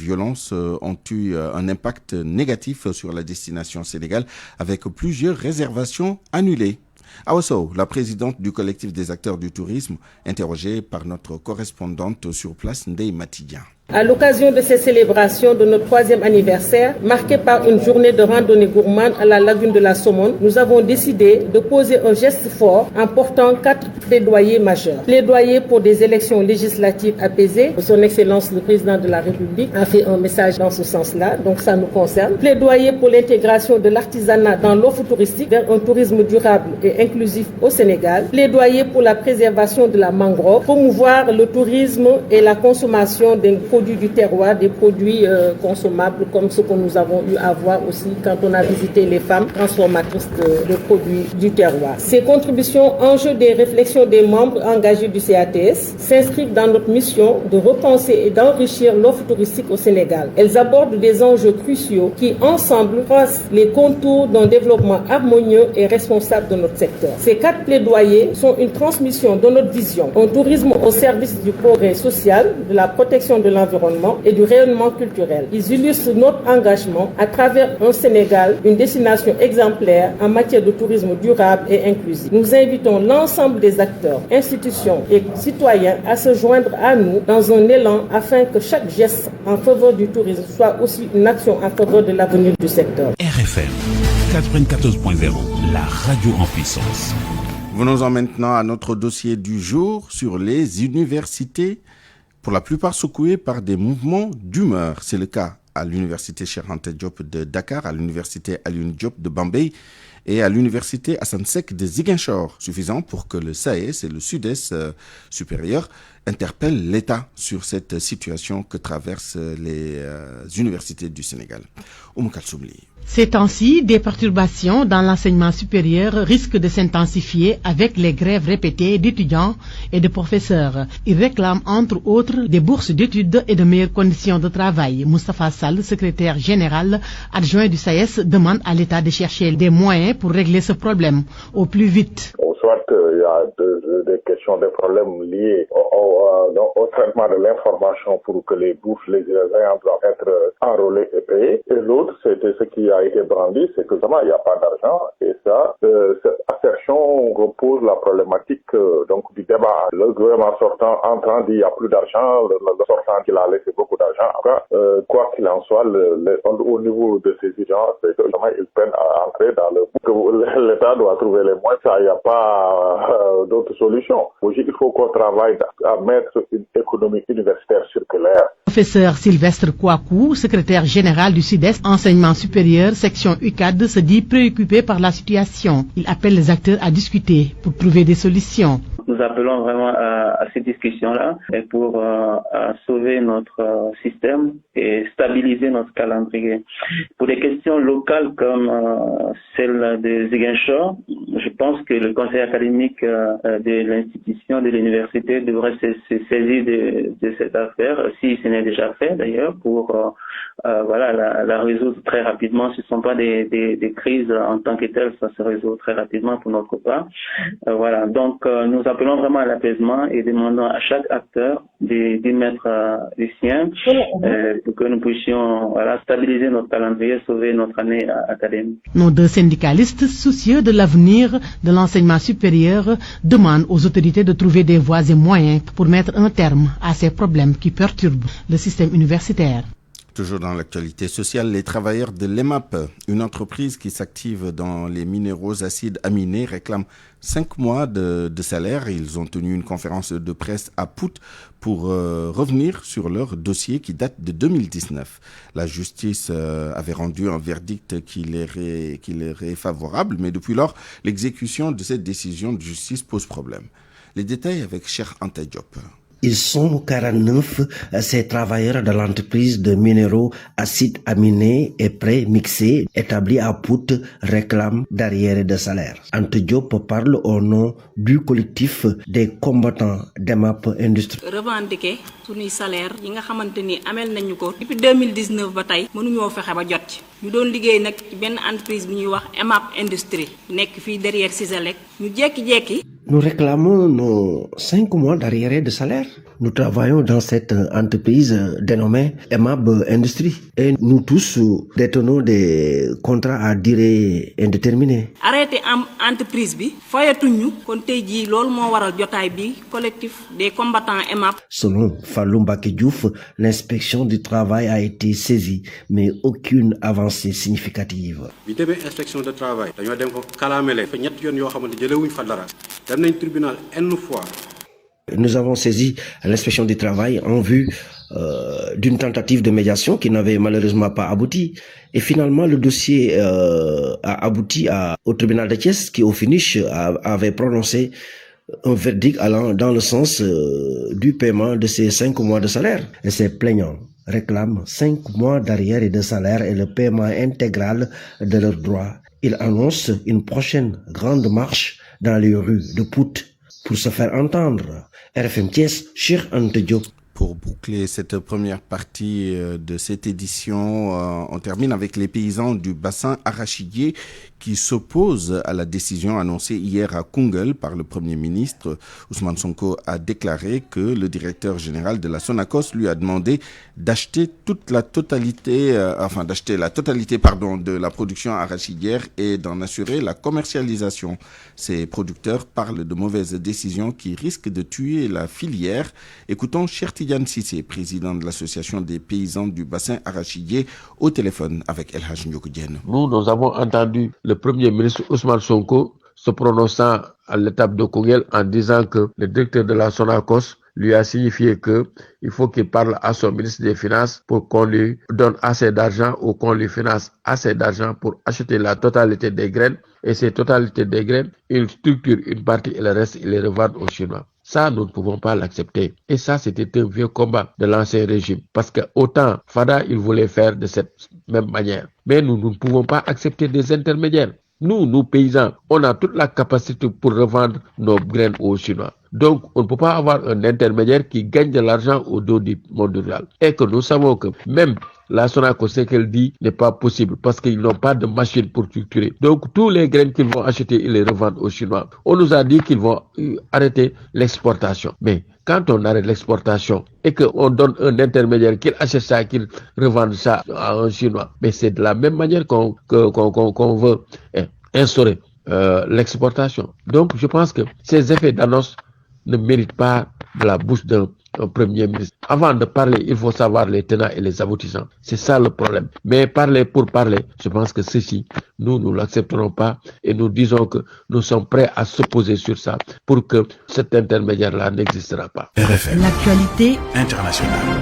violences ont eu un impact négatif sur la destination Sénégal avec plusieurs réservations annulées. Awa Sow, la présidente du collectif des acteurs du tourisme, interrogée par notre correspondante sur place, Ndeye Matidian. À l'occasion de ces célébrations de notre 3e anniversaire, marquée par une journée de randonnée gourmande à la lagune de la Somone, nous avons décidé de poser un geste fort en portant 4 plaidoyers majeurs. Plaidoyer pour des élections législatives apaisées. Son Excellence le Président de la République a fait un message dans ce sens-là, donc ça nous concerne. Plaidoyer pour l'intégration de l'artisanat dans l'offre touristique vers un tourisme durable et inclusif au Sénégal. Plaidoyer pour la préservation de la mangrove. Promouvoir le tourisme et la consommation des produits du terroir, des produits consommables comme ce que nous avons eu à voir aussi quand on a visité les femmes transformatrices de produits du terroir. Ces contributions, enjeux des réflexions des membres engagés du CATS, s'inscrivent dans notre mission de repenser et d'enrichir l'offre touristique au Sénégal. Elles abordent des enjeux cruciaux qui, ensemble, tracent les contours d'un développement harmonieux et responsable de notre secteur. Ces 4 plaidoyers sont une transmission de notre vision, un tourisme au service du progrès social, de la protection de l'environnement et du rayonnement culturel. Ils illustrent notre engagement à travers un Sénégal, une destination exemplaire en matière de tourisme durable et inclusif. Nous invitons l'ensemble des acteurs, institutions et citoyens à se joindre à nous dans un élan afin que chaque geste en faveur du tourisme soit aussi une action en faveur de l'avenir du secteur. RFM 94.0, la radio en puissance. Venons-en maintenant à notre dossier du jour sur les universités, pour la plupart secouées par des mouvements d'humeur. C'est le cas à l'université Cheikh Anta Diop de Dakar, à l'université Alioune Diop de Bambey et à l'université Assane Seck de Ziguinchor, suffisant pour que le SAES et le Sud-Est supérieur interpellent l'État sur cette situation que traversent les universités du Sénégal. Oumou Kalsoumli. Ces temps-ci, des perturbations dans l'enseignement supérieur risquent de s'intensifier avec les grèves répétées d'étudiants et de professeurs. Ils réclament entre autres des bourses d'études et de meilleures conditions de travail. Moustapha Sall, secrétaire général adjoint du SAES, demande à l'État de chercher des moyens pour régler ce problème au plus vite. Soit il y a des questions, des problèmes liés au traitement de l'information pour que les bourses, les ayants doivent être enrôlés et payés. Et l'autre, c'était ce qui a été brandi, c'est que vraiment il n'y a pas d'argent. Et ça, cette assertion repose la problématique du débat. Le gouvernement sortant entrant dit il n'y a plus d'argent, le sortant qu'il a laissé beaucoup d'argent. Quoi qu'il en soit, au niveau de ces étudiants, c'est que vraiment ils peinent à entrer dans le bout. L'État doit trouver les moyens. Ça, il n'y a pas d'autres solutions. Il faut qu'on travaille à mettre une économie universitaire circulaire. Professeur Sylvestre Kouakou, secrétaire général du Sud-Est, enseignement supérieur, section UCAD, se dit préoccupé par la situation. Il appelle les acteurs à discuter pour trouver des solutions. Nous appelons vraiment à ces discussions-là et pour sauver notre système et stabiliser notre calendrier. Pour des questions locales comme celle de Ziguinchor, je pense que le conseil académique de l'institution, de l'université devrait se saisir de cette affaire, si ce n'est déjà fait d'ailleurs, pour la résoudre très rapidement. Ce ne sont pas des crises en tant que telles, ça se résout très rapidement pour notre part. Donc nous appelons vraiment à l'apaisement et demandons à chaque acteur d'y mettre les siens pour que nous puissions stabiliser notre calendrier, sauver notre année académique. Nos 2 syndicalistes, soucieux de l'avenir de l'enseignement supérieur, demandent aux autorités de trouver des voies et moyens pour mettre un terme à ces problèmes qui perturbent le système universitaire. Toujours dans l'actualité sociale, les travailleurs de l'EMAP, une entreprise qui s'active dans les minéraux acides aminés, réclament 5 mois de salaire. Ils ont tenu une conférence de presse à Pout pour revenir sur leur dossier qui date de 2019. La justice avait rendu un verdict qui leur est favorable, mais depuis lors, l'exécution de cette décision de justice pose problème. Les détails avec Cheikh Anta Diop. Ils sont 49, ces travailleurs de l'entreprise de minéraux acides aminés et pré-mixés établis à Pout réclament d'arriérés de salaire. Anta Diop parle au nom du collectif des combattants d'EMAP Industrie. Revendiquer suñuy salaire yi nga xamanteni amel nañu ko depuis 2019 ba tay mënuñoo fexé ba jot ci ñu doon liggéey nak ci benn entreprise bi ñuy wax EMAP Industrie nekk fii derrière Cisalec ñu jékki-jékki. Nous réclamons nos 5 mois d'arriérés de salaire. Nous travaillons dans cette entreprise dénommée EMAB Industrie et nous tous détenons des contrats à durée indéterminée. Arrêté entreprise bi fayatuñu kon tay ji lool mo waral jotaay bi collectif des combattants EMAB. Selon Fallou Mbacké Diouf, l'inspection du travail a été saisie mais aucune avancée significative. Bi démé inspection de travail dañu dem ko kalamélé fa ñett yoon yo xamanteni jëlé wuñ fa dara dem nañ tribunal une fois. Nous avons saisi l'inspection du travail en vue d'une tentative de médiation qui n'avait malheureusement pas abouti. Et finalement, le dossier a abouti au tribunal de Thiès qui, au finish, avait prononcé un verdict allant dans le sens du paiement de ces 5 mois de salaire. Et ces plaignants réclament 5 mois d'arrière et de salaire et le paiement intégral de leurs droits. Ils annoncent une prochaine grande marche dans les rues de Pout pour se faire entendre. RFM Thiès, Cheikh Anta Diop. Pour boucler cette première partie de cette édition, on termine avec les paysans du bassin arachidier qui s'opposent à la décision annoncée hier à Koungheul par le Premier ministre. Ousmane Sonko a déclaré que le directeur général de la Sonacos lui a demandé d'acheter la totalité de la production arachidière et d'en assurer la commercialisation. Ces producteurs parlent de mauvaises décisions qui risquent de tuer la filière. Écoutons Chertidiane Sissé, président de l'association des paysans du bassin arachidier, au téléphone avec El Hadj Ndioko Diène. Nous avons entendu le Premier ministre Ousmane Sonko se prononçant à l'étape de Koungheul en disant que le directeur de la Sonacos lui a signifié qu'il faut qu'il parle à son ministre des Finances pour qu'on lui donne assez d'argent ou qu'on lui finance assez d'argent pour acheter la totalité des graines. Et ces totalités des graines, il structure une partie et le reste, il les revend aux Chinois. Ça, nous ne pouvons pas l'accepter. Et ça, c'était un vieux combat de l'ancien régime. Parce que autant Fada, il voulait faire de cette même manière. Mais nous ne pouvons pas accepter des intermédiaires. Nous, paysans, on a toute la capacité pour revendre nos graines aux Chinois. Donc, on ne peut pas avoir un intermédiaire qui gagne de l'argent au dos du monde rural. Et que nous savons que même la Sonacos, ce qu'elle dit n'est pas possible parce qu'ils n'ont pas de machine pour structurer. Donc, tous les graines qu'ils vont acheter, ils les revendent aux Chinois. On nous a dit qu'ils vont arrêter l'exportation. Mais quand on arrête l'exportation et qu'on donne un intermédiaire qu'il achète ça, qu'il revende ça à un Chinois, mais c'est de la même manière qu'on veut instaurer l'exportation. Donc, je pense que ces effets d'annonce ne méritent pas de la bouche d'un Premier ministre. Avant de parler, il faut savoir les tenants et les aboutissants. C'est ça le problème. Mais parler pour parler, je pense que ceci, nous ne l'accepterons pas et nous disons que nous sommes prêts à s'opposer sur ça pour que cet intermédiaire-là n'existera pas. RFM. L'actualité internationale.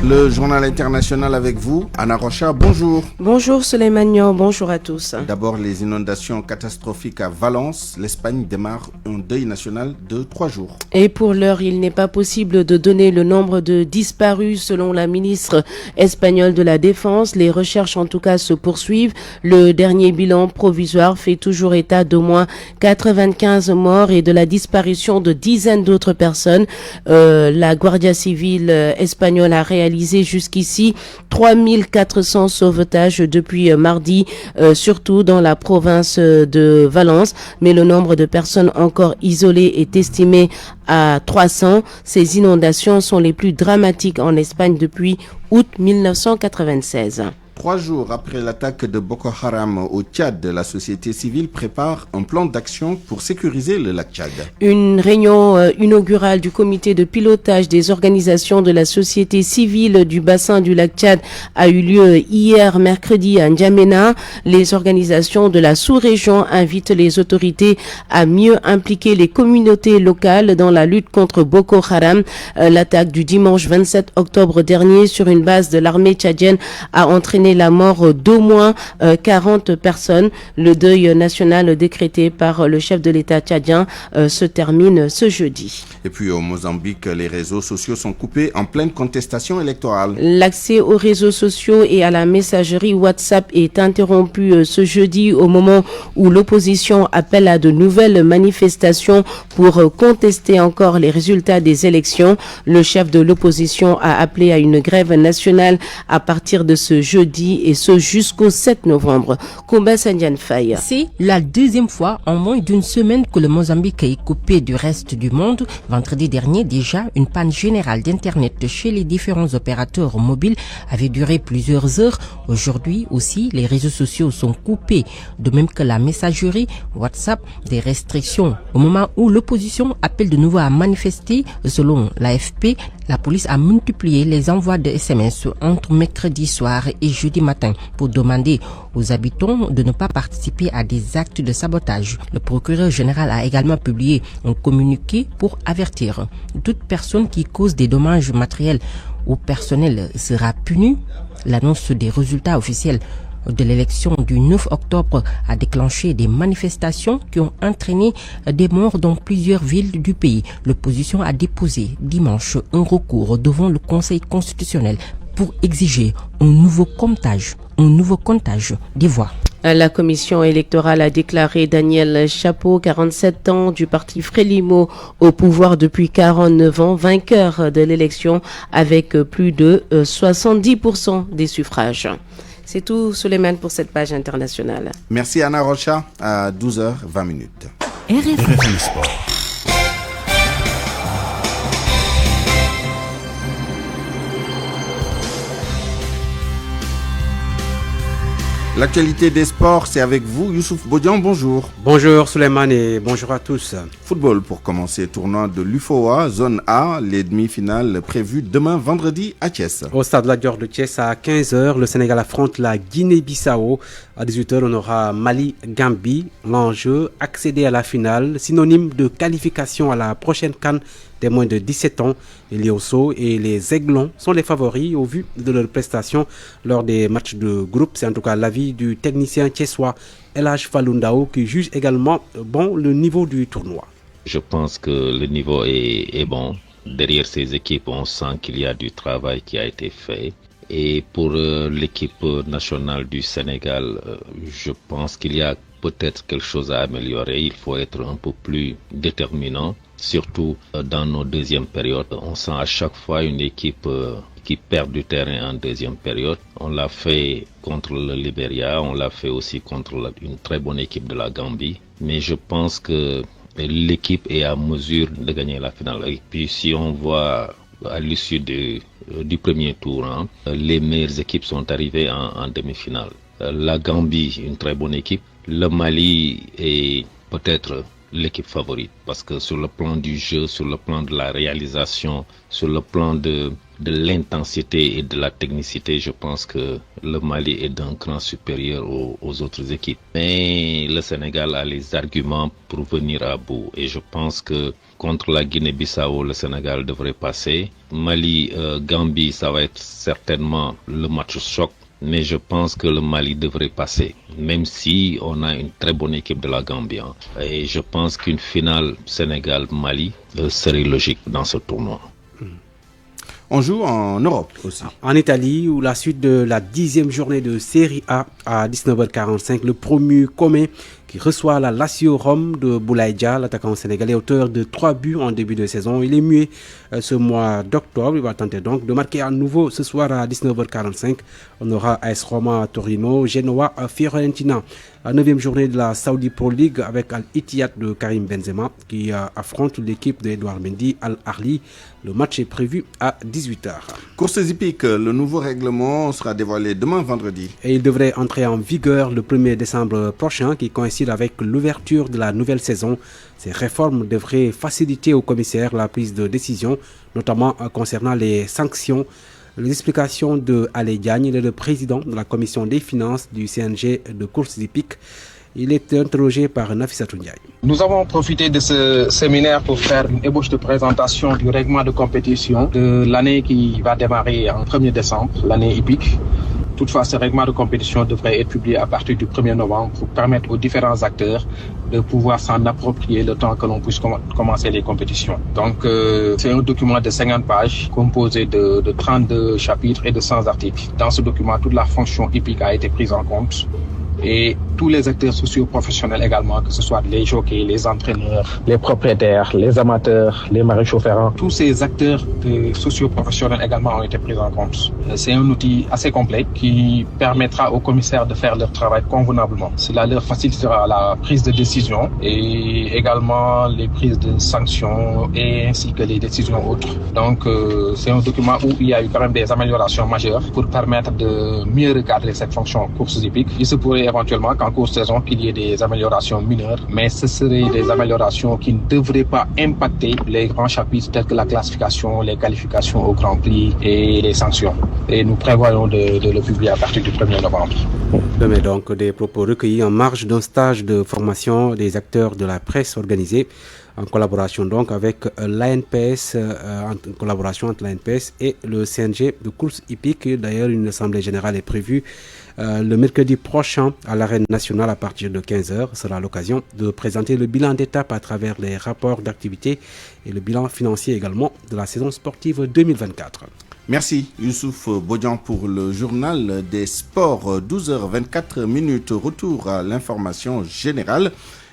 Le journal international avec vous, Anna Rocha, bonjour. Bonjour Souleymane, bonjour à tous. D'abord, les inondations catastrophiques à Valence. L'Espagne démarre un deuil national de 3 jours. Et pour l'heure, il n'est pas possible de donner le nombre de disparus selon la ministre espagnole de la Défense. Les recherches en tout cas se poursuivent. Le dernier bilan provisoire fait toujours état d'au moins 95 morts et de la disparition de dizaines d'autres personnes. La Guardia Civile espagnole a réalisé jusqu'ici 3400 sauvetages depuis mardi, surtout dans la province de Valence. Mais le nombre de personnes encore isolées est estimé à 300. Ces inondations sont les plus dramatiques en Espagne depuis août 1996. 3 jours après l'attaque de Boko Haram au Tchad, la société civile prépare un plan d'action pour sécuriser le lac Tchad. Une réunion inaugurale du comité de pilotage des organisations de la société civile du bassin du lac Tchad a eu lieu hier mercredi à N'Djamena. Les organisations de la sous-région invitent les autorités à mieux impliquer les communautés locales dans la lutte contre Boko Haram. L'attaque du dimanche 27 octobre dernier sur une base de l'armée tchadienne a entraîné la mort d'au moins 40 personnes. Le deuil national décrété par le chef de l'État tchadien se termine ce jeudi. Et puis au Mozambique, les réseaux sociaux sont coupés en pleine contestation électorale. L'accès aux réseaux sociaux et à la messagerie WhatsApp est interrompu ce jeudi au moment où l'opposition appelle à de nouvelles manifestations pour contester encore les résultats des élections. Le chef de l'opposition a appelé à une grève nationale à partir de ce jeudi vendredi et ce jusqu'au 7 novembre. Koumba Sandiane Faye. C'est la deuxième fois en moins d'une semaine que le Mozambique est coupé du reste du monde. Vendredi dernier, déjà, une panne générale d'Internet chez les différents opérateurs mobiles avait duré plusieurs heures. Aujourd'hui aussi, les réseaux sociaux sont coupés, de même que la messagerie, WhatsApp, des restrictions. Au moment où l'opposition appelle de nouveau à manifester, selon l'AFP, la police a multiplié les envois de SMS entre mercredi soir et jeudi matin pour demander aux habitants de ne pas participer à des actes de sabotage. Le procureur général a également publié un communiqué pour avertir toute personne qui cause des dommages matériels au personnel sera punie. L'annonce des résultats officiels de l'élection du 9 octobre a déclenché des manifestations qui ont entraîné des morts dans plusieurs villes du pays. L'opposition a déposé dimanche un recours devant le Conseil constitutionnel pour exiger un nouveau comptage des voix. La commission électorale a déclaré Daniel Chapo, 47 ans, du parti Frélimo, au pouvoir depuis 49 ans, vainqueur de l'élection avec plus de 70% des suffrages. C'est tout, Souleymane, pour cette page internationale. Merci Anna Rocha, à 12h20. RFI Sport. L'actualité des sports, c'est avec vous, Youssouf Bodian, bonjour. Bonjour Souleymane et bonjour à tous. Football pour commencer, tournoi de l'UFOA, zone A, les demi-finales prévues demain vendredi à Thiès. Au stade La Dior de Thiès à 15h, le Sénégal affronte la Guinée-Bissau. À 18h, on aura Mali-Gambie. L'enjeu, accéder à la finale, synonyme de qualification à la prochaine CAN des moins de 17 ans. Les Liosso et les Aiglons sont les favoris au vu de leurs prestations lors des matchs de groupe. C'est en tout cas l'avis du technicien thiessois El Hadj Fallou Ndao qui juge également bon le niveau du tournoi. Je pense que le niveau est bon. Derrière ces équipes, on sent qu'il y a du travail qui a été fait. Et pour l'équipe nationale du Sénégal, je pense qu'il y a peut-être quelque chose à améliorer. Il faut être un peu plus déterminant. Surtout dans nos deuxièmes périodes, on sent à chaque fois une équipe qui perd du terrain en deuxième période. On l'a fait contre le Libéria, on l'a fait aussi contre une très bonne équipe de la Gambie. Mais je pense que l'équipe est à mesure de gagner la finale. Et puis si on voit à l'issue du premier tour, les meilleures équipes sont arrivées en demi-finale. La Gambie, une très bonne équipe. Le Mali est peut-être l'équipe favorite parce que sur le plan du jeu, sur le plan de la réalisation, sur le plan de l'intensité et de la technicité, je pense que le Mali est d'un cran supérieur aux autres équipes. Mais le Sénégal a les arguments pour venir à bout et je pense que contre la Guinée-Bissau, le Sénégal devrait passer. Mali-Gambie, ça va être certainement le match choc. Mais je pense que le Mali devrait passer, même si on a une très bonne équipe de la Gambie. Et je pense qu'une finale Sénégal-Mali serait logique dans ce tournoi. On joue en Europe aussi. En Italie, où la suite de la 10e journée de Serie A à 19h45, le promu commun qui reçoit la Lazio Rome de Boulaye Dia, l'attaquant sénégalais auteur de 3 buts en début de saison. Il est muet ce mois d'octobre. Il va tenter donc de marquer à nouveau ce soir à 19h45. On aura AS Roma Torino, Genoa Fiorentina. La 9e journée de la Saudi Pro League avec Al-Ittihad de Karim Benzema qui affronte l'équipe d'Edouard Mendy, Al-Ahly. Le match est prévu à 18h. Courses hippiques, le nouveau règlement sera dévoilé demain vendredi. Et il devrait entrer en vigueur le 1er décembre prochain qui coïncide avec l'ouverture de la nouvelle saison. Ces réformes devraient faciliter aux commissaires la prise de décision, notamment concernant les sanctions. Les explications de Alé Diagne, le président de la commission des finances du CNG de courses hippiques. Il est interrogé par Nafissatou Ndiaye. Nous avons profité de ce séminaire pour faire une ébauche de présentation du règlement de compétition de l'année qui va démarrer en 1er décembre, l'année hippique. Toutefois, ce règlement de compétition devrait être publié à partir du 1er novembre pour permettre aux différents acteurs de pouvoir s'en approprier le temps que l'on puisse commencer les compétitions. Donc, c'est un document de 50 pages composé de 32 chapitres et de 100 articles. Dans ce document, toute la fonction hippique a été prise en compte. et tous les acteurs socio-professionnels également, que ce soit les jockeys, les entraîneurs, les propriétaires, les amateurs, les maréchaux ferrants. Tous ces acteurs socio-professionnels également ont été pris en compte. C'est un outil assez complet qui permettra aux commissaires de faire leur travail convenablement. Cela leur facilitera la prise de décision et également les prises de sanctions et ainsi que les décisions autres. Donc c'est un document où il y a eu quand même des améliorations majeures pour permettre de mieux recadrer cette fonction courses hippiques. Il se pourrait éventuellement qu'en cours de saison qu'il y ait des améliorations mineures, mais ce seraient des améliorations qui ne devraient pas impacter les grands chapitres tels que la classification, les qualifications au Grand Prix et les sanctions. Et nous prévoyons de le publier à partir du 1er novembre. Demain donc des propos recueillis en marge d'un stage de formation des acteurs de la presse organisé en collaboration donc avec l'ANPS, en collaboration entre l'ANPS et le CNG de course hippique. D'ailleurs, une assemblée générale est prévue le mercredi prochain à l'Arène nationale à partir de 15h. Ce sera l'occasion de présenter le bilan d'étape à travers les rapports d'activité et le bilan financier également de la saison sportive 2024. Merci Youssouf Bodian pour le journal des sports. 12h24, retour à l'information générale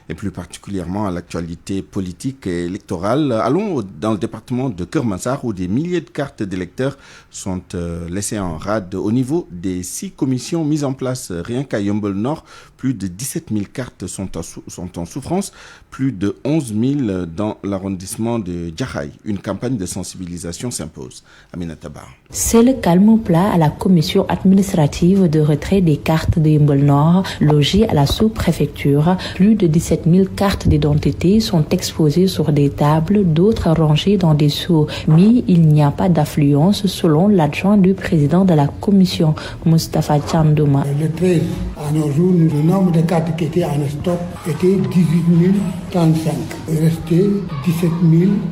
et plus particulièrement à l'actualité politique et électorale. Allons dans le département de Keur Massar où des milliers de cartes d'électeurs sont laissées en rade au niveau des 6 commissions mises en place. Rien qu'à Yeumbeul Nord, plus de 17 000 cartes sont en souffrance, plus de 11 000 dans l'arrondissement de Jaxaay. Une campagne de sensibilisation s'impose. Aminata Ba. C'est le calme plat à la commission administrative de retrait des cartes de Yeumbeul Nord, logée à la sous-préfecture. Plus de 17 000 cartes d'identité sont exposées sur des tables, d'autres rangées dans des seaux. Mais il n'y a pas d'affluence selon l'adjoint du président de la commission, Moustapha Tchandouma. Le 13, à nos jours, le nombre de cartes qui étaient en stock était 18 035. Il restait 17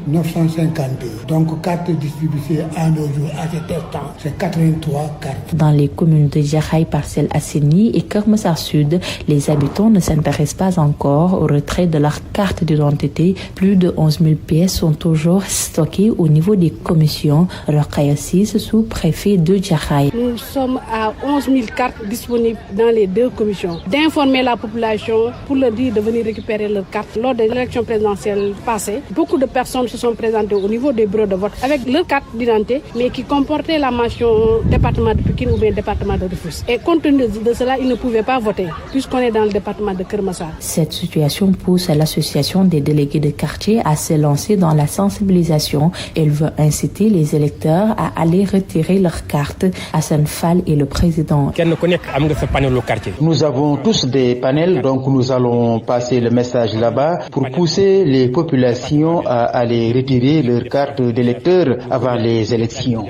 952. Donc, cartes distribuées à nos jours, à cet instant, c'est 83 cartes. Dans les communes de Jaxaay, Parcelles Assainies et Keur Massar Sud, les habitants ne s'intéressent pas encore au retrait de leur carte d'identité. Plus de 11 000 pièces sont toujours stockées au niveau des commissions. Rokhaya Ciss, sous-préfet de Jaxaay. Nous sommes à 11 000 cartes disponibles dans les 2 commissions. D'informer la population pour leur dire de venir récupérer leurs cartes. Lors de l'élection présidentielle passée, beaucoup de personnes se sont présentées au niveau des bureaux de vote avec leur carte d'identité, mais qui comportait la mention département de Pikine ou bien département de Rufisque. Et compte tenu de cela, ils ne pouvaient pas voter puisqu'on est dans le département de Keur Massar. Cette situation pousse l'association des délégués de quartier à se lancer dans la sensibilisation. Elle veut inciter les électeurs à aller retirer leurs cartes. Hassan Fall est le président. Nous avons tous des panels, donc nous allons passer le message là-bas pour pousser les populations à aller retirer leurs cartes d'électeurs avant les élections.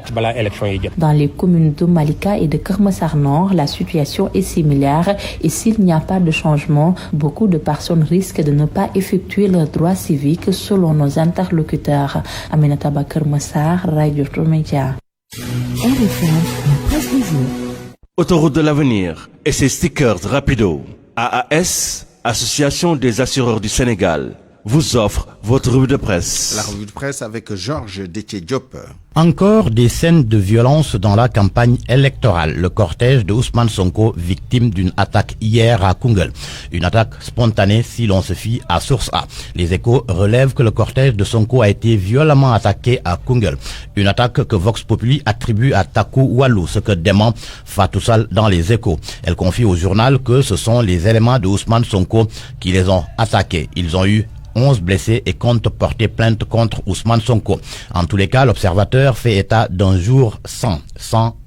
Dans les communes de Malika et de Keur Massar Nord, la situation est similaire et s'il n'y a pas de changement, beaucoup de personnes risquent de ne pas effectuer leurs droits civiques selon nos interlocuteurs. Aminata Ba, Keur Massar, Radio Média. Autoroute de l'avenir et ses stickers rapido. AAS, Association des assureurs du Sénégal, vous offre votre revue de presse. La revue de presse avec Georges Déthié Diop. Encore des scènes de violence dans la campagne électorale. Le cortège de Ousmane Sonko, victime d'une attaque hier à Koungheul. Une attaque spontanée si l'on se fie à Source A. Les Échos relèvent que le cortège de Sonko a été violemment attaqué à Koungheul. Une attaque que Vox Populi attribue à Taku Walou, ce que dément Fatou Sall dans les Échos. Elle confie au journal que ce sont les éléments de Ousmane Sonko qui les ont attaqués. Ils ont eu 11 blessés et compte porter plainte contre Ousmane Sonko. En tous les cas, l'observateur fait état d'un jour sans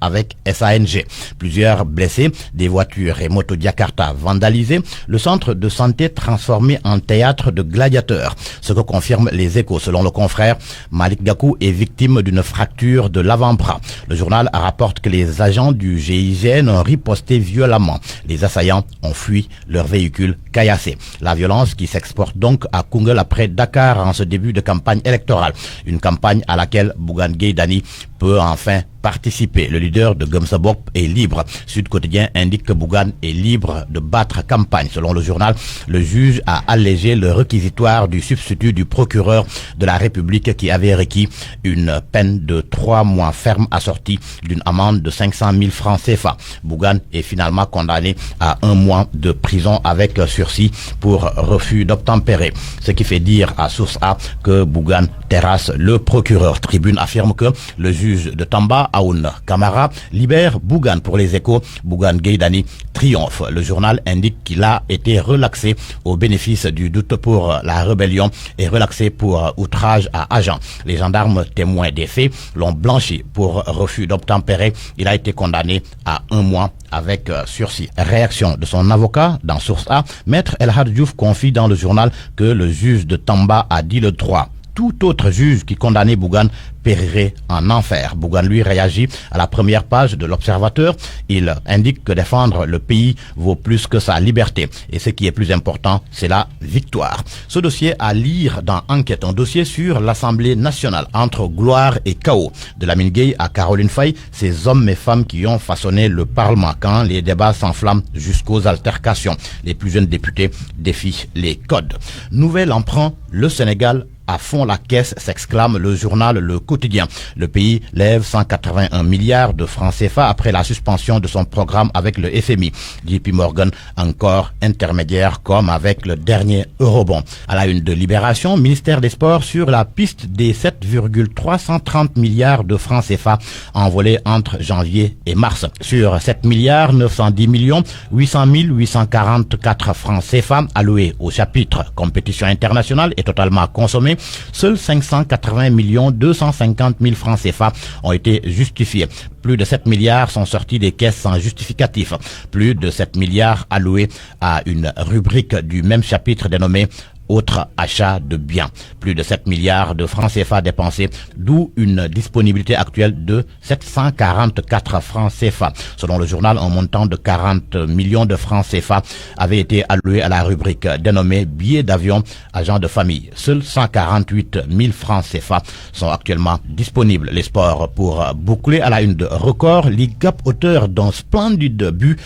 avec SANG. Plusieurs blessés, des voitures et motos Jakarta vandalisées, le centre de santé transformé en théâtre de gladiateurs. Ce que confirment les Échos. Selon le confrère, Malik Gakou est victime d'une fracture de l'avant-bras. Le journal rapporte que les agents du GIGN ont riposté violemment. Les assaillants ont fui leur véhicule caillassé. La violence qui s'exporte donc à Koungheul après Dakar en ce début de campagne électorale. Une campagne à laquelle Bougane Gueye Dany peut enfin participer. Le leader de Gumsabop est libre. Sud Quotidien indique que Bougane est libre de battre campagne. Selon le journal, le juge a allégé le réquisitoire du substitut du procureur de la République qui avait requis une peine de 3 mois ferme assortie d'une amende de 500 000 francs CFA. Bougane est finalement condamné à 1 mois de prison avec sursis pour refus d'obtempérer. Ce qui fait dire à Source A que Bougane terrasse le procureur. Tribune affirme que le juge de Tamba, Aoun Kamara, libère Bougane. Pour les Échos, Bougane Gueye Dany triomphe. Le journal indique qu'il a été relaxé au bénéfice du doute pour la rébellion et relaxé pour outrage à agent. Les gendarmes témoins des faits l'ont blanchi pour refus d'obtempérer. Il a été condamné à 1 mois avec sursis. Réaction de son avocat dans Source A. Maître El Hadj Diouf confie dans le journal que le juge de Tamba a dit le droit. Tout autre juge qui condamnait Bougane périrait en enfer. Bougane, lui, réagit à la première page de l'Observateur. Il indique que défendre le pays vaut plus que sa liberté. Et ce qui est plus important, c'est la victoire. Ce dossier à lire dans Enquête, un dossier sur l'Assemblée nationale, entre gloire et chaos. De Lamine Gueye à Caroline Faye, ces hommes et femmes qui ont façonné le Parlement quand les débats s'enflamment jusqu'aux altercations. Les plus jeunes députés défient les codes. Nouvel emprunt, le Sénégal à fond la caisse, s'exclame le journal Le Quotidien. Le pays lève 181 milliards de francs CFA après la suspension de son programme avec le FMI. JP Morgan encore intermédiaire comme avec le dernier eurobond. À la une de Libération, ministère des Sports sur la piste des 7,330 milliards de francs CFA envolés entre janvier et mars. Sur 7 milliards 910 millions 800 844 francs CFA alloués au chapitre compétition internationale et totalement consommés, seuls 580 250 000 francs CFA ont été justifiés. Plus de 7 milliards sont sortis des caisses sans justificatif. Plus de 7 milliards alloués à une rubrique du même chapitre dénommée autre achat de biens. Plus de 7 milliards de francs CFA dépensés, d'où une disponibilité actuelle de 744 francs CFA. Selon le journal, un montant de 40 millions de francs CFA avait été alloué à la rubrique dénommée billets d'avion, agents de famille. Seuls 148 000 francs CFA sont actuellement disponibles. Les sports pour boucler à la une de Record, Ligue Gap, auteur d'un splendide but.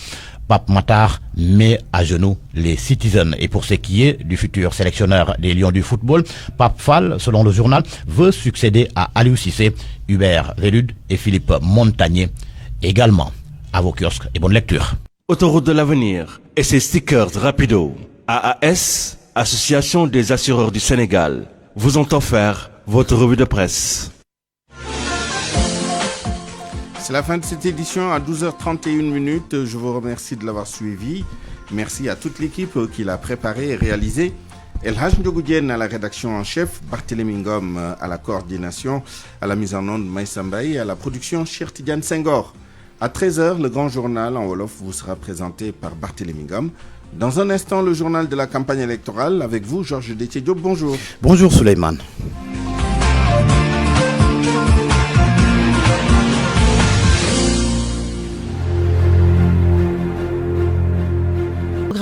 Pape Matar met à genoux les Citizens. Et pour ce qui est du futur sélectionneur des Lions du football, Pape Fall, selon le journal, veut succéder à Aliou Cissé, Hubert Vélude et Philippe Montagnier également. À vos kiosques et bonne lecture. Autoroute de l'avenir et ses stickers rapido. AAS, Association des assureurs du Sénégal, vous ont offert votre revue de presse. C'est la fin de cette édition à 12h31. Je vous remercie de l'avoir suivi. Merci à toute l'équipe qui l'a préparé et réalisé. El Hadj Ndiogoudien à la rédaction en chef, Barthélémy Ngom à la coordination, à la mise en onde Maïssa Mbaye et à la production Cheikh Tidiane Senghor. À 13h, le grand journal en Wolof vous sera présenté par Barthélémy Ngom. Dans un instant, le journal de la campagne électorale avec vous, Georges Déthié Diop. Bonjour. Bonjour Souleymane.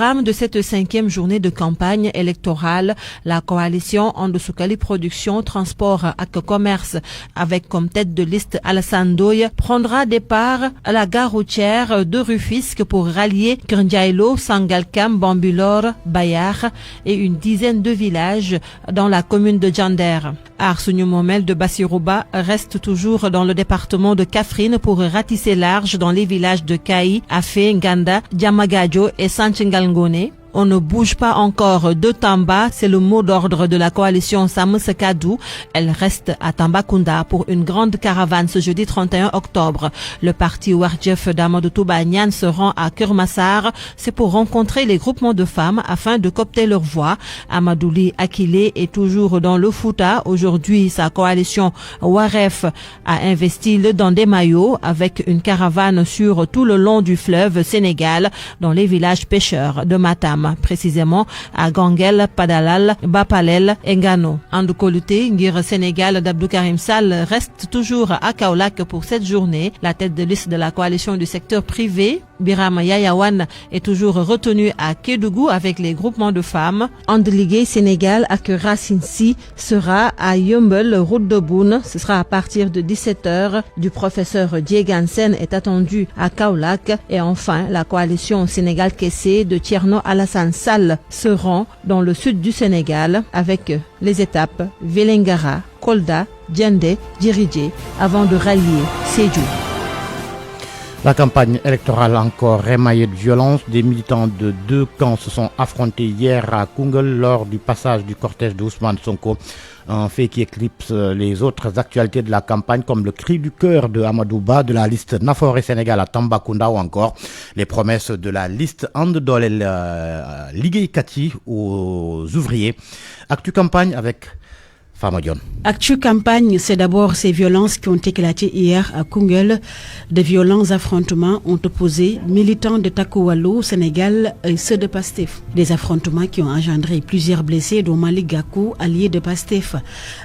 De cette 5e journée de campagne électorale, la coalition Andesukali Production, Transport et Commerce, avec comme tête de liste Alassane Ndoye, prendra départ à la gare routière de Rufisque pour rallier Kerndiaïlo, Sangalkam, Bambilor, Bayar et une dizaine de villages dans la commune de Djander. Arsène Momel de Bassirouba reste toujours dans le département de Kaffrine pour ratisser large dans les villages de Kaï, Afé, Nganda, Diamagadjo et Sanchingalngone. On ne bouge pas encore de Tamba, c'est le mot d'ordre de la coalition Samsekadou. Elle reste à Tambacounda pour une grande caravane ce jeudi 31 octobre. Le parti Warjef d'Amadou Touba-Niane se rend à Kermassar. C'est pour rencontrer les groupements de femmes afin de coopter leur voix. Amadouli Akile est toujours dans le Fouta. Aujourd'hui, sa coalition Waref a investi le Dandemayo avec une caravane sur tout le long du fleuve Sénégal dans les villages pêcheurs de Matam. Précisément à Ganguel, Padalal, Bapalel et Ngano. Andoukolute, Ngir Sénégal d'Abdou Karim Sall reste toujours à Kaolack pour cette journée. La tête de liste de la coalition du secteur privé Birama Yayawan est toujours retenu à Kédougou avec les groupements de femmes. Andeligue Sénégal ak Racine Sy sera à Yeumbeul, route de Boune. Ce sera à partir de 17h. Du professeur Diegansen est attendu à Kaolack. Et enfin, la coalition Sénégal Kessé de Thierno Alassane Sall se rend dans le sud du Sénégal avec les étapes Vélingara, Kolda, Diendé, Diridjé avant de rallier Sédhiou. La campagne électorale encore émaillée de violence. Des militants de deux camps se sont affrontés hier à Koungheul lors du passage du cortège de Ousmane Sonko. Un fait qui éclipse les autres actualités de la campagne comme le cri du cœur de Amadou Ba de la liste Nafoore Sénégal à Tambacounda ou encore les promesses de la liste And Doolel Liggéeykat yi aux ouvriers. Actu campagne avec Famadion. Actu campagne, c'est d'abord ces violences qui ont éclaté hier à Koungheul. De violents affrontements ont opposé militants de Takku Wallu Sénégal et ceux de Pastef. Des affrontements qui ont engendré plusieurs blessés, dont Malick Gakou, allié de Pastef.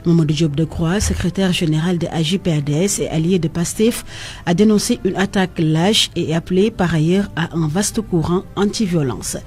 Mamadou Diop Decroix, secrétaire général de AJ/PADS et allié de Pastef, a dénoncé une attaque lâche et appelé par ailleurs à un vaste courant anti-violence.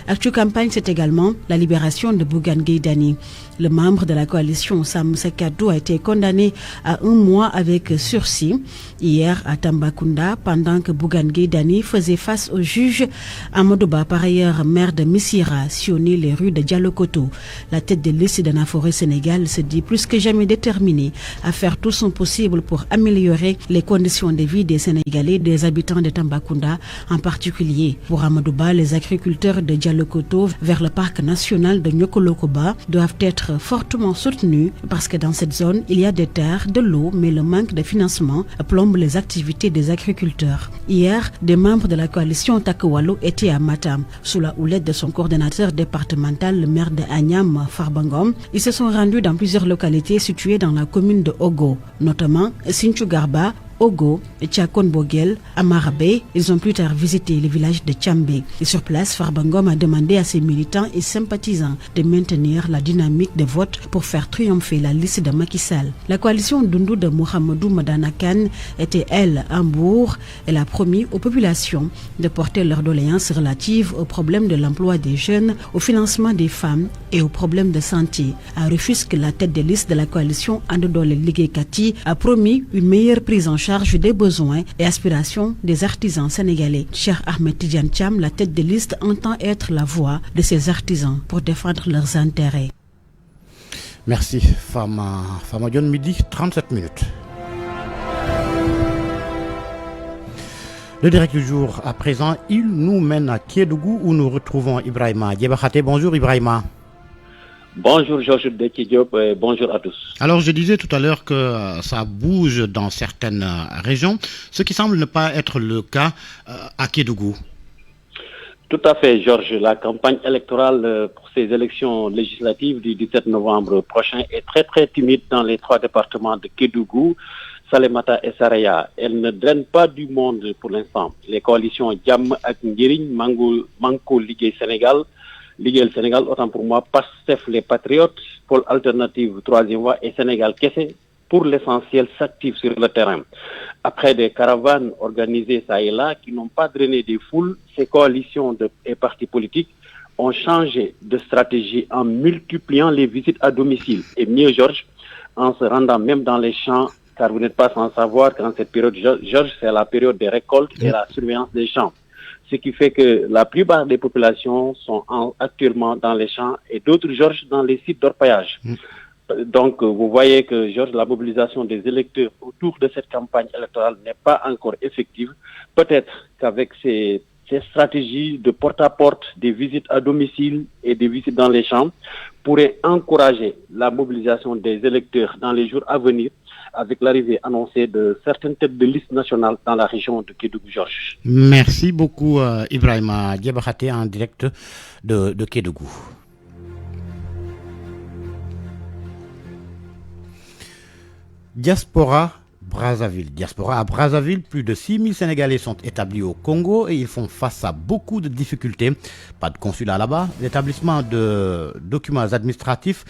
Actu campagne, c'est également la libération de Bougane Gueye Dany. Le membre de la coalition Sam Moussa Kadou a été condamné à 1 mois avec sursis hier à Tambacounda pendant que Bougane Gueye Dany faisait face au juge. Amadou Ba, par ailleurs maire de Missira, sillonnait les rues de Dialokoto. La tête de liste de Nafoore Sénégal se dit plus que jamais déterminée à faire tout son possible pour améliorer les conditions de vie des Sénégalais, des habitants de Tambacounda, en particulier. Pour Amadou Ba, les agriculteurs de Dialokoto vers le parc national de Nyokolokoba doivent être fortement soutenus parce que dans cette zone, il y a des terres, de l'eau, mais le manque de financement plombe les activités des agriculteurs. Hier, des membres de la coalition Takku Wallu étaient à Matam. Sous la houlette de son coordonnateur départemental, le maire de Agnam, Farbangom, ils se sont rendus dans plusieurs localités situées dans la commune de Ogo, notamment Sinthiou Garba, Ogo, Tchakon Bogel, Amarabe. Ils ont plus tard visité le village de Tchambé. Et sur place, Farbangom a demandé à ses militants et sympathisants de maintenir la dynamique de vote pour faire triompher la liste de Macky Sall. La coalition Dundu de Mohamedou Madana Kane était, elle, à Mbour. Elle a promis aux populations de porter leurs doléances relatives aux problèmes de l'emploi des jeunes, au financement des femmes et aux problèmes de santé. À Rufisque, la tête de liste de la coalition And Doolel Liggéeykat yi a promis une meilleure prise en charge des besoins et aspirations des artisans sénégalais. Cheikh Ahmed Tidiane Thiam, la tête de liste, entend être la voix de ces artisans pour défendre leurs intérêts. Merci Fama Dion, midi 37 minutes. Le direct du jour à présent, il nous mène à Kédougou où nous retrouvons Ibrahima Diébakhate. Bonjour Ibrahima. Bonjour Georges Deki Diop et bonjour à tous. Alors je disais tout à l'heure que ça bouge dans certaines régions, ce qui semble ne pas être le cas à Kédougou. Tout à fait Georges, la campagne électorale pour ces élections législatives du 17 novembre prochain est très timide dans les 3 départements de Kédougou, Salémata et Saraya. Elle ne draine pas du monde pour l'instant. Les coalitions Jàmm ak Njëriñ, Manko Liggéey Sénégal, Liggéeyal Sénégal, autant pour moi, Pastef les Patriotes, Pôle Alternative, Troisième Voie et Sénégal Kessé, pour l'essentiel, s'activent sur le terrain. Après des caravanes organisées ça et là, qui n'ont pas drainé des foules, ces coalitions et partis politiques ont changé de stratégie en multipliant les visites à domicile. Et mieux, Georges, en se rendant même dans les champs, car vous n'êtes pas sans savoir qu'en cette période, Georges, c'est la période des récoltes et la surveillance des champs. Ce qui fait que la plupart des populations sont actuellement dans les champs et d'autres, Georges, dans les sites d'orpaillage. Donc, vous voyez que, Georges, la mobilisation des électeurs autour de cette campagne électorale n'est pas encore effective. Peut-être qu'avec ces stratégies de porte-à-porte, des visites à domicile et des visites dans les champs, pourrait encourager la mobilisation des électeurs dans les jours à venir avec l'arrivée annoncée de certaines têtes de liste nationales dans la région de Kédougou, Georges. Merci beaucoup Ibrahima Diébakhate en direct de Kédougou. Diaspora à Brazzaville, plus de 6000 Sénégalais sont établis au Congo et ils font face à beaucoup de difficultés. Pas de consulat là-bas, l'établissement de documents administratifs,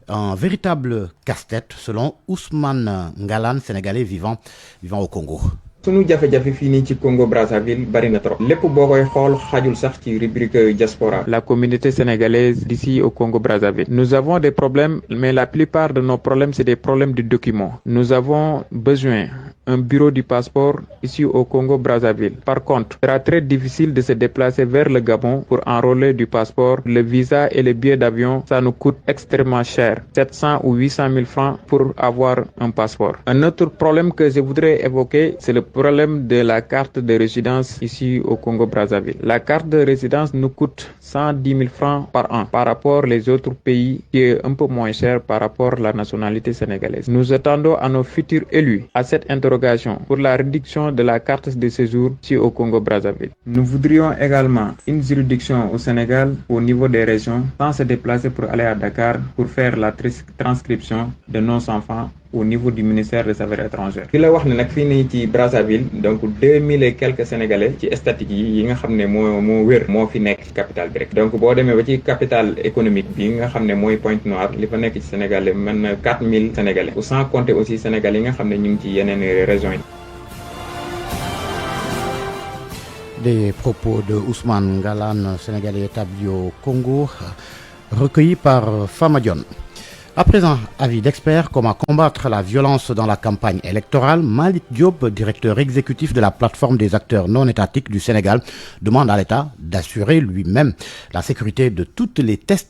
un véritable casse-tête selon Ousmane Ngalan, Sénégalais vivant au Congo. sunu jafe-jafe fii nii ci Congo Brazzaville bari na trop lépp boo koy xool xajul sax ci rubrique diaspora. La communauté sénégalaise d'ici au Congo Brazzaville. Nous avons des problèmes, mais la plupart de nos problèmes c'est des problèmes de documents. Nous avons besoin un bureau du passeport ici au Congo Brazzaville. Par contre, il sera très difficile de se déplacer vers le Gabon pour enrôler du passeport. Le visa et les billets d'avion, ça nous coûte extrêmement cher, 700 ou 800 000 francs pour avoir un passeport. Un autre problème que je voudrais évoquer, c'est le problème de la carte de résidence ici au Congo Brazzaville. La carte de résidence nous coûte 110 000 francs par an par rapport aux autres pays qui est un peu moins cher par rapport à la nationalité sénégalaise. Nous attendons à nos futurs élus à cette interrogation pour la réduction de la carte de séjour ici au Congo Brazzaville. Nous voudrions également une juridiction au Sénégal au niveau des régions sans se déplacer pour aller à Dakar pour faire la transcription de nos enfants au niveau du ministère des Affaires étrangères. Fi la wax ne nag fii nii ci Brazzaville donc 2000 et quelques Sénégalais ci statistiques yi nga xam ne moo wér moo fi nekk ci capitale bi rek. Donc boo demee ba ci capitale économique bi nga xam ne mooy Pointe-Noire li fa nekk ci Sénégalais mën na 4000 Sénégalais sans compter aussi Sénégalais yi nga xam ne ñu ngi ci yeneen régions yi. Des propos de Ousmane Ngalane, Sénégalais établi au Congo, recueillis par Fama Dione. À présent, avis d'experts, comment combattre la violence dans la campagne électorale. Malik Diop, directeur exécutif de la plateforme des acteurs non étatiques du Sénégal, demande à l'État d'assurer lui-même la sécurité de toutes les têtes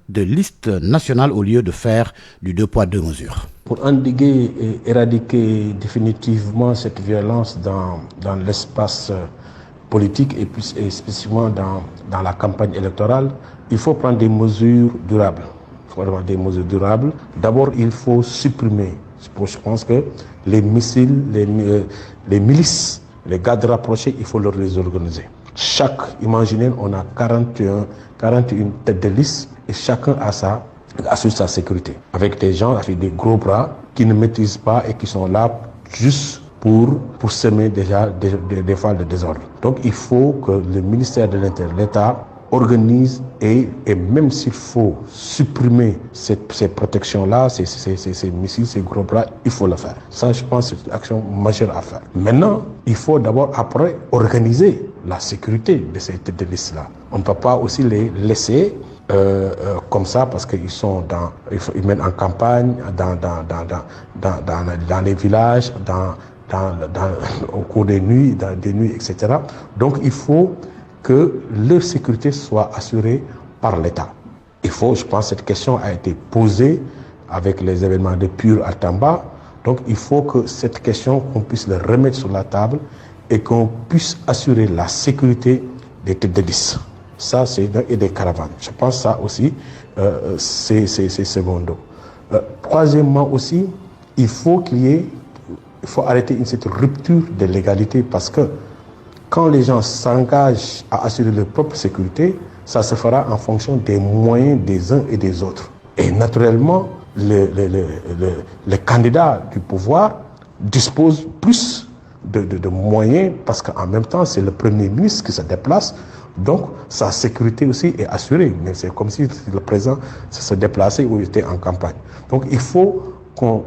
de liste nationale au lieu de faire du 2 poids 2 mesures. Pour endiguer et éradiquer définitivement cette violence dans l'espace politique et plus spécifiquement dans la campagne électorale, il faut prendre des mesures durables. Des mesures durables. D'abord, il faut supprimer. Je pense que les missiles, les milices, les gardes rapprochés, il faut les organiser. Imaginez, on a 41 têtes de liste et chacun assure sa sécurité. Avec des gens avec des gros bras qui ne maîtrisent pas et qui sont là juste pour semer déjà des phases de désordre. Donc, il faut que le ministère de l'Intérieur, l'État, organise et même s'il faut supprimer ces protections-là, ces missiles, ces gros bras, il faut le faire. Ça, je pense, c'est une action majeure à faire. Maintenant, il faut d'abord, après, organiser la sécurité de ces têtes de liste-là. On ne peut pas aussi les laisser comme ça parce qu'ils ils mènent en campagne, dans les villages, au cours des nuits, etc. Donc, il faut que leur sécurité soit assurée par l'État. Je pense que cette question a été posée avec les événements de Pur à Tamba. Donc il faut que cette question, qu'on puisse la remettre sur la table et qu'on puisse assurer la sécurité des têtes de liste. Ça, et des caravanes. Je pense que ça aussi, c'est secondo. Troisièmement aussi, il faut arrêter cette rupture de l'égalité parce que quand les gens s'engagent à assurer leur propre sécurité, ça se fera en fonction des moyens des uns et des autres. Et naturellement, les candidats du pouvoir disposent plus de moyens parce qu'en même temps, c'est le Premier ministre qui se déplace. Donc, sa sécurité aussi est assurée. Mais c'est comme si le président se déplaçait ou était en campagne. Donc, il faut qu'on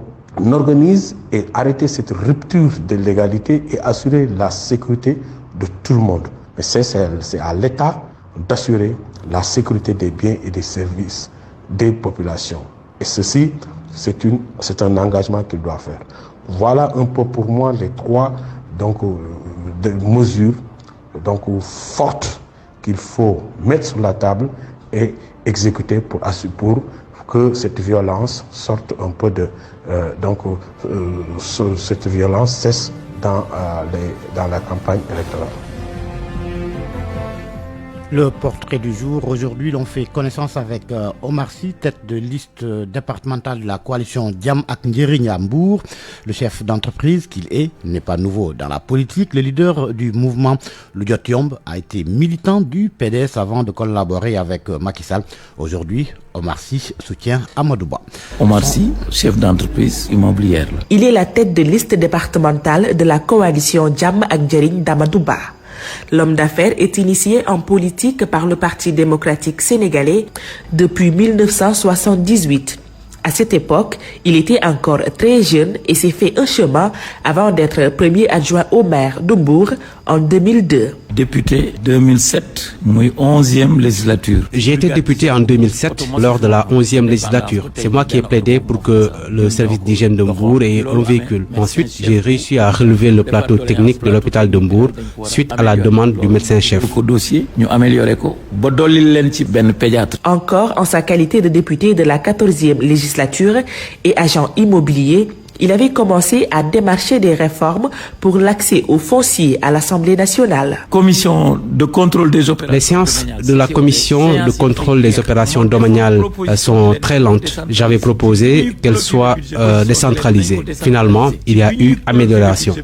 organise et arrêter cette rupture de l'égalité et assurer la sécurité de tout le monde. Mais c'est à l'État d'assurer la sécurité des biens et des services des populations. Et ceci, c'est un engagement qu'il doit faire. Voilà un peu pour moi les trois mesures fortes qu'il faut mettre sur la table et exécuter pour que cette violence sorte un peu cette violence cesse dans la campagne électorale. Le portrait du jour. Aujourd'hui, l'on fait connaissance avec Omar Sy, tête de liste départementale de la coalition Diam ak Njeriñ à Mbour. Le chef d'entreprise qu'il n'est pas nouveau dans la politique. Le leader du mouvement Ludiot Yomb a été militant du PDS avant de collaborer avec Macky Sall. Aujourd'hui, Omar Sy soutient Amadou Ba. Omar Sy, chef d'entreprise immobilière. Il est la tête de liste départementale de la coalition Diam ak Njeriñ d'Amadou Ba. L'homme d'affaires est initié en politique par le Parti démocratique sénégalais depuis 1978. À cette époque, il était encore très jeune et s'est fait un chemin avant d'être premier adjoint au maire de Mbour en 2002. Député 2007, mon 11e législature. J'ai été député en 2007 lors de la 11e législature. C'est moi qui ai plaidé pour que le service d'hygiène de Mbour ait un véhicule. Ensuite, j'ai réussi à relever le plateau technique de l'hôpital de Mbour suite à la demande du médecin-chef. Encore en sa qualité de député de la 14e législature et agent immobilier, il avait commencé à démarcher des réformes pour l'accès au foncier à l'Assemblée nationale. Commission de contrôle des opérations. Les séances de la commission de contrôle des opérations domaniales sont très lentes. J'avais proposé qu'elles soient décentralisées. Finalement, il y a eu amélioration.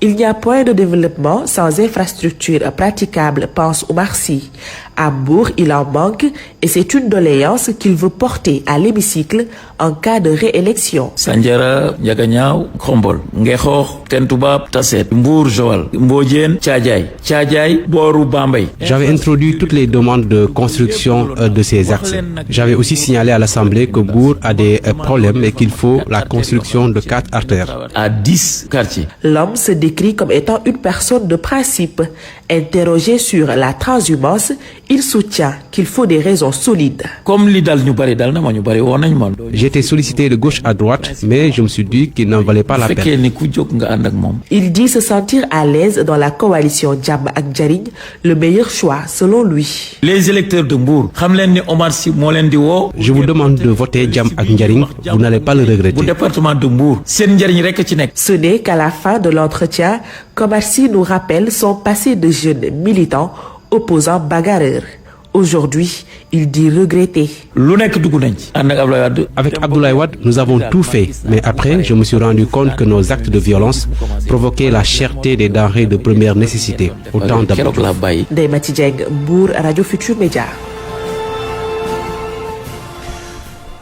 Il n'y a point de développement sans infrastructure praticable, pense Oumar Sy. À Mbour, il en manque et c'est une doléance qu'il veut porter à l'hémicycle en cas de réélection. Sandiara, Ndiaganiao, Khombol, Ngexor, Tentoubab, Tasset, Mbour, Joal, Mbodjen, Tchadjaï, Borou, Bambay. J'avais introduit toutes les demandes de construction de ces axes. J'avais aussi signalé à l'Assemblée que Mbour a des problèmes et qu'il faut la construction de 4 artères. À 10 quartiers. L'homme se décrit comme étant une personne de principe. Interrogé sur la transhumance, il soutient qu'il faut des raisons solides. J'ai été sollicité de gauche à droite, mais je me suis dit qu'il n'en valait pas la peine. Il dit se sentir à l'aise dans la coalition Jam ak Jariñ, le meilleur choix selon lui. Les électeurs de Mbour, je vous demande de voter Jam ak Jariñ, vous n'allez pas le regretter. Ce n'est qu'à la fin de l'entretien qu'Oumar Sy nous rappelle son passé de jeune militant opposant bagarreur. Aujourd'hui, il dit regretter. Avec Abdoulaye Wade, nous avons tout fait. Mais après, je me suis rendu compte que nos actes de violence provoquaient la cherté des denrées de première nécessité. Autant d'Abdoulaye. Daymati Dieng, Mbour, Radio Futur Média.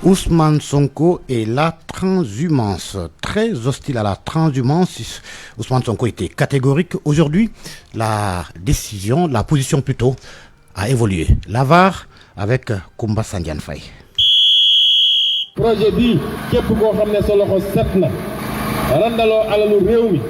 Ousmane Sonko et la transhumance. Très hostile à la transhumance. Ousmane Sonko était catégorique. Aujourd'hui, la position plutôt, a évolué. L'avare avec Koumba Sandiane Faye. Projet bi képp koo xam ne sa loxo set na randaloo alalu réew mi.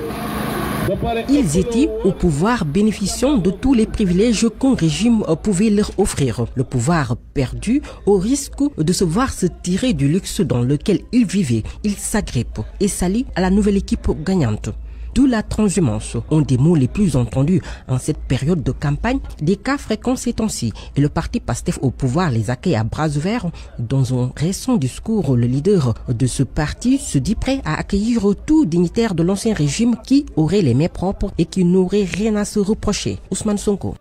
Ils étaient au pouvoir bénéficiant de tous les privilèges qu'un régime pouvait leur offrir. Le pouvoir perdu au risque de se voir se tirer du luxe dans lequel ils vivaient. Ils s'agrippent et s'allient à la nouvelle équipe gagnante. D'où la transhumance, un des mots les plus entendus en cette période de campagne, des cas fréquents ces temps-ci. Et le parti PASTEF au pouvoir les accueille à bras ouverts. Dans un récent discours, le leader de ce parti se dit prêt à accueillir tout dignitaire de l'ancien régime qui aurait les mains propres et qui n'aurait rien à se reprocher. Ousmane Sonko.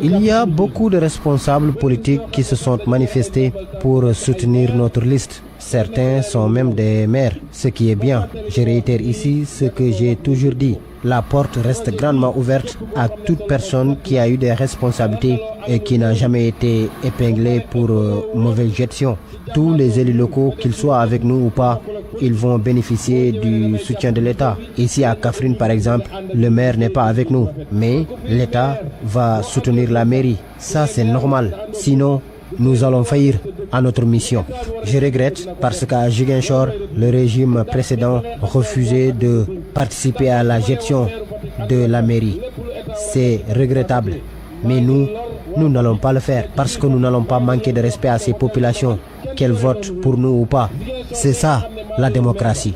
Il y a beaucoup de responsables politiques qui se sont manifestés pour soutenir notre liste. Certains sont même des maires, ce qui est bien. Je réitère ici ce que j'ai toujours dit. La porte reste grandement ouverte à toute personne qui a eu des responsabilités et qui n'a jamais été épinglée pour mauvaise gestion. Tous les élus locaux, qu'ils soient avec nous ou pas, ils vont bénéficier du soutien de l'État. Ici à Kaffrine par exemple, le maire n'est pas avec nous, mais l'État va soutenir la mairie. Ça c'est normal, sinon nous allons faillir à notre mission. Je regrette parce qu'à Ziguinchor, le régime précédent refusait de participer à la gestion de la mairie. C'est regrettable, mais nous n'allons pas le faire parce que nous n'allons pas manquer de respect à ces populations, qu'elles votent pour nous ou pas. C'est ça la démocratie.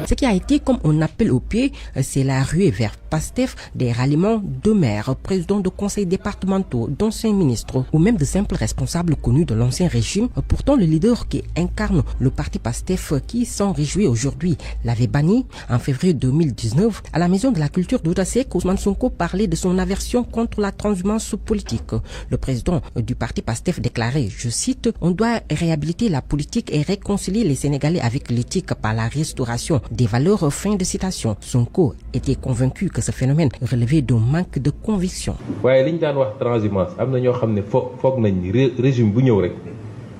Ce qui a été comme un appel au pied, c'est la ruée vers PASTEF des ralliements de maires, présidents de conseils départementaux, d'anciens ministres ou même de simples responsables connus de l'ancien régime. Pourtant, le leader qui incarne le parti PASTEF, qui s'en réjouit aujourd'hui, l'avait banni en février 2019 à la Maison de la Culture d'Oudassek. Ousmane Sonko parlait de son aversion contre la transhumance politique. Le président du parti PASTEF déclarait, je cite, « On doit réhabiliter la politique et réconcilier les Sénégalais avec l'éthique par la restauration des valeurs ». Fin de citation. Sonko était convaincu que ce phénomène relevait d'un manque de conviction. waaye liñ daan wax transhumance am na ñoo xam ne foog nañ régime bu ñëw rek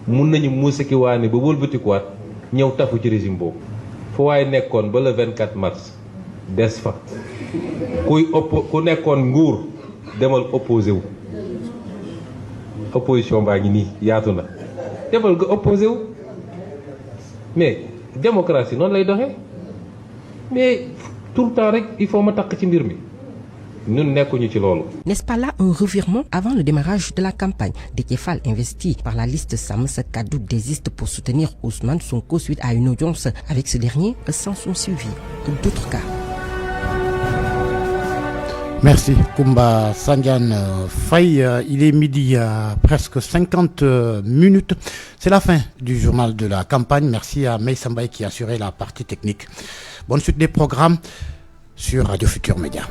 mun nañu muusaki waane ba wëlbatikuwaat ñëw tafu ci régime boobu fu waay nekkoon ba le 24 mars des fa ku nekkoon nguur demal opposé wu opposition baa ngi nii yaatu na demal nga opposé wu mais démocratie noonu lay doxee mais tout le temps rek il faut ma takk ci mbir mi ñun nekkuñu ci loolu. N'est-ce pas là un revirement avant le démarrage de la campagne? Déthié Fall, investi par la liste Sàmm Sa Kàddu, désiste pour soutenir Ousmane Sonko suite à une audience avec ce dernier sans son suivi d'autres cas. Merci Koumba Sandiane Faye. Il est midi à presque 50 minutes. C'est la fin du journal de la campagne. Merci à Meïssa Mbaye qui a assuré la partie technique. Bonne suite des programmes sur Radio Futur Média.